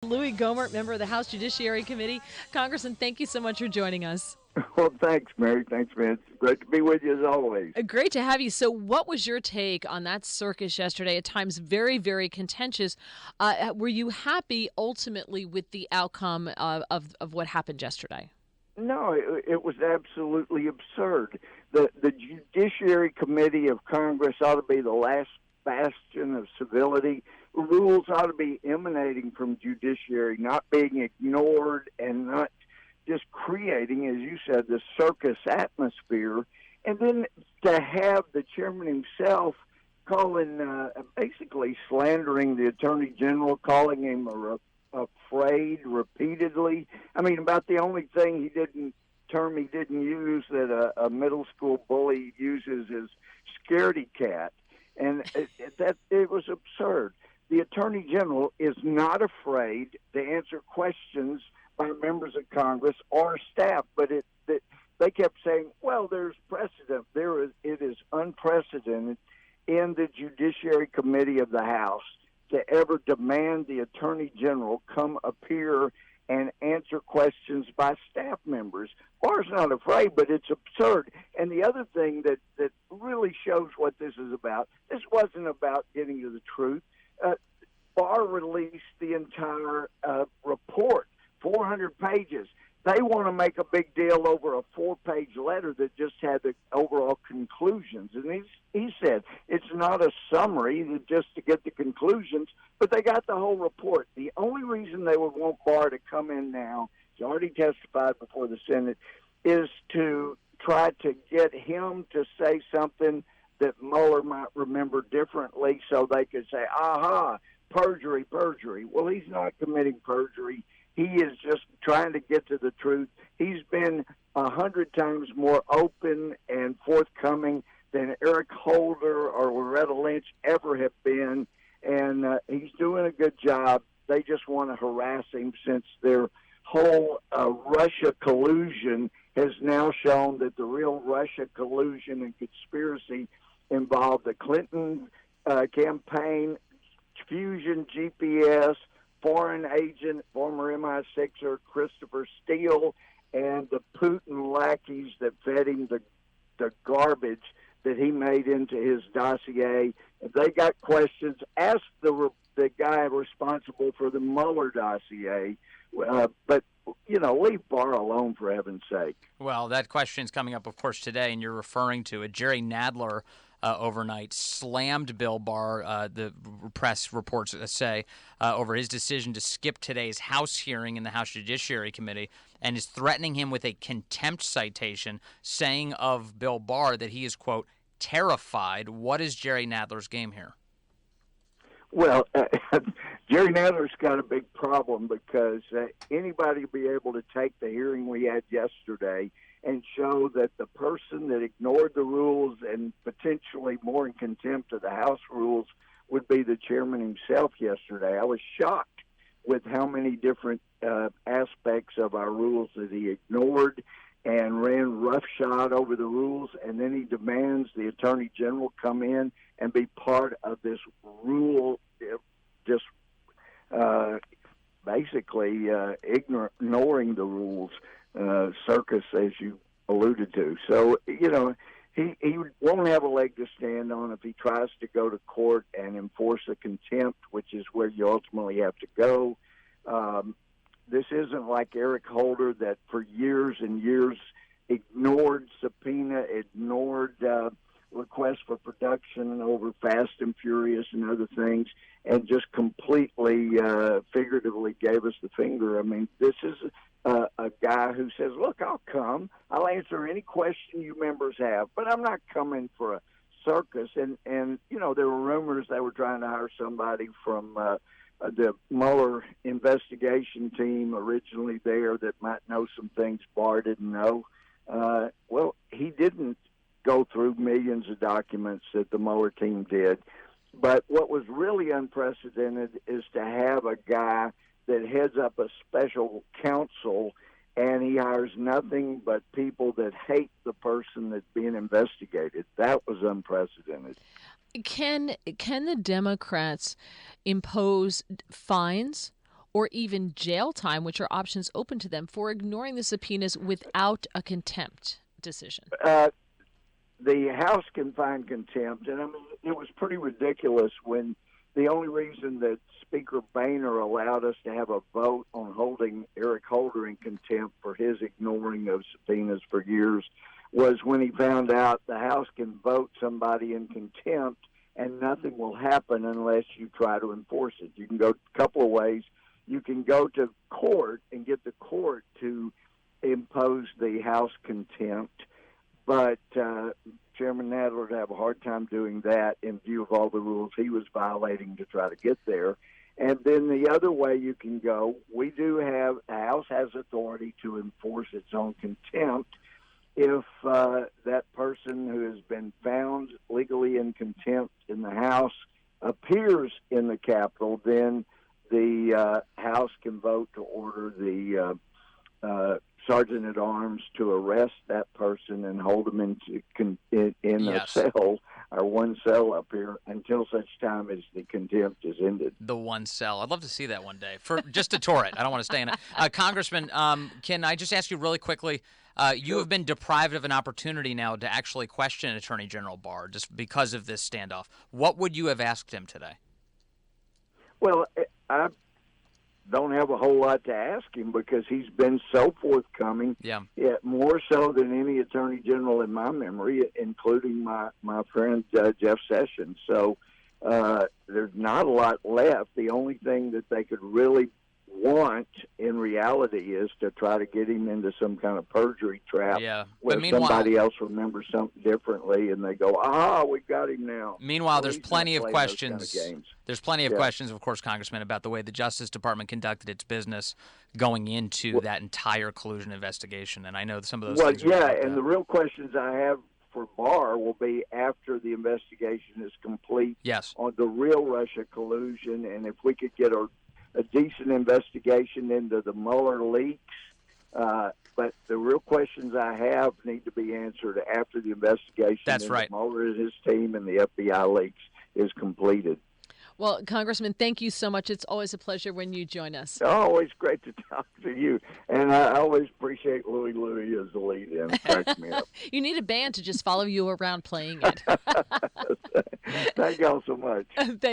Louie Gohmert, member of the House Judiciary Committee. Congressman, thank you so much for joining us. Well, thanks, Mary. Thanks, Vince. Great to be with you as always. Great to have you. So, what was your take on that circus yesterday? At times, very, very contentious. Were you happy ultimately with the outcome of what happened yesterday? No, it was absolutely absurd. The Judiciary Committee of Congress ought to be the last bastion of civility. Rules ought to be emanating from judiciary, not being ignored and not just creating, as you said, the circus atmosphere. And then to have the chairman himself calling, basically slandering the attorney general, calling him afraid repeatedly. I mean, about the only thing he didn't use that a middle school bully uses is scaredy cat, and it was absurd. The attorney general is not afraid to answer questions by members of Congress or staff, but they kept saying, "Well, there's precedent. It is unprecedented in the Judiciary Committee of the House to ever demand the Attorney General come appear and answer questions by staff members." Barr's not afraid, but it's absurd. And the other thing that really shows what this is about, this wasn't about getting to the truth. Barr released the entire report, 400 pages. They want to make a big deal over a 4-page letter that just had the overall conclusions. And he said it's not a summary just to get the conclusions, but they got the whole report. The only reason they would want Barr to come in now, he's already testified before the Senate, is to try to get him to say something that Mueller might remember differently so they could say, aha, perjury, perjury. Well, he's not committing perjury. He is just trying to get to the truth. He's been 100 times more open and forthcoming than Eric Holder or Loretta Lynch ever have been, and he's doing a good job. They just want to harass him since their whole Russia collusion has now shown that the real Russia collusion and conspiracy involved the Clinton campaign, Fusion GPS, foreign agent, former MI6er Christopher Steele, and the Putin lackeys that fed him the garbage that he made into his dossier. If they got questions, ask the guy responsible for the Mueller dossier. But, leave Barr alone, for heaven's sake. Well, that question's coming up, of course, today, and you're referring to it. Jerry Nadler overnight slammed Bill Barr, the press reports say, over his decision to skip today's House hearing in the House Judiciary Committee, and is threatening him with a contempt citation, saying of Bill Barr that he is, quote, terrified. What is Jerry Nadler's game here? Well, Jerry Nadler's got a big problem because anybody will be able to take the hearing we had yesterday and show that the person that ignored the rules and potentially more in contempt of the House rules would be the chairman himself yesterday. I was shocked with how many different aspects of our rules that he ignored and ran roughshod over the rules, and then he demands the Attorney General come in and be part of this rule, just basically ignoring the rules circus, as you alluded to. So, he won't have a leg to stand on if he tries to go to court and enforce a contempt, which is where you ultimately have to go. This isn't like Eric Holder that for years and years ignored subpoena, ignored requests for production over Fast and Furious and other things, and just completely figuratively gave us the finger. I mean, this is a guy who says, look, I'll come. I'll answer any question you members have, but I'm not coming for a circus. And there were rumors they were trying to hire somebody from the Mueller investigation team originally there that might know some things Barr didn't know. Well, he didn't go through millions of documents that the Mueller team did. But what was really unprecedented is to have a guy that heads up a special counsel, and he hires nothing but people that hate the person that's being investigated. That was unprecedented. Can the Democrats impose fines or even jail time, which are options open to them for ignoring the subpoenas without a contempt decision. The House can find contempt, and I mean, it was pretty ridiculous when the only reason that Speaker Boehner allowed us to have a vote on holding Eric Holder in contempt for his ignoring of subpoenas for years was when he found out the House can vote somebody in contempt and nothing will happen unless you try to enforce it. You can go a couple of ways. You can go to court and get the court to impose the House contempt, but Chairman Nadler would have a hard time doing that in view of all the rules he was violating to try to get there. And then the other way you can go, the House has authority to enforce its own contempt. If that person who has been found legally in contempt in the House appears in the Capitol, then the House can vote to order the Sergeant at Arms to arrest that person and hold them in a cell, or one cell up here, until such time as the contempt is ended. The one cell. I'd love to see that one day, for just to tour it. I don't want to stay in it. Congressman, can I just ask you really quickly? You have been deprived of an opportunity now to actually question Attorney General Barr just because of this standoff. What would you have asked him today? Well, I don't have a whole lot to ask him because he's been so forthcoming, more so than any attorney general in my memory, including my friend Jeff Sessions. So there's not a lot left. The only thing that they could really want in reality is to try to get him into some kind of perjury trap where somebody else remembers something differently and they go, we've got him now. Meanwhile, there's plenty of questions. There's plenty of questions, of course, Congressman, about the way the Justice Department conducted its business going into that entire collusion investigation. And I know some of those things. And the real questions I have for Barr will be after the investigation is complete on the real Russia collusion, and if we could get a decent investigation into the Mueller leaks. But the real questions I have need to be answered after the investigation. That's right. Mueller and his team and the FBI leaks is completed. Well, Congressman, thank you so much. It's always a pleasure when you join us. Always great to talk to you. And I always appreciate Louie as the lead-in. Cracks me up. You need a band to just follow you around playing it. Thank y'all so much. Thank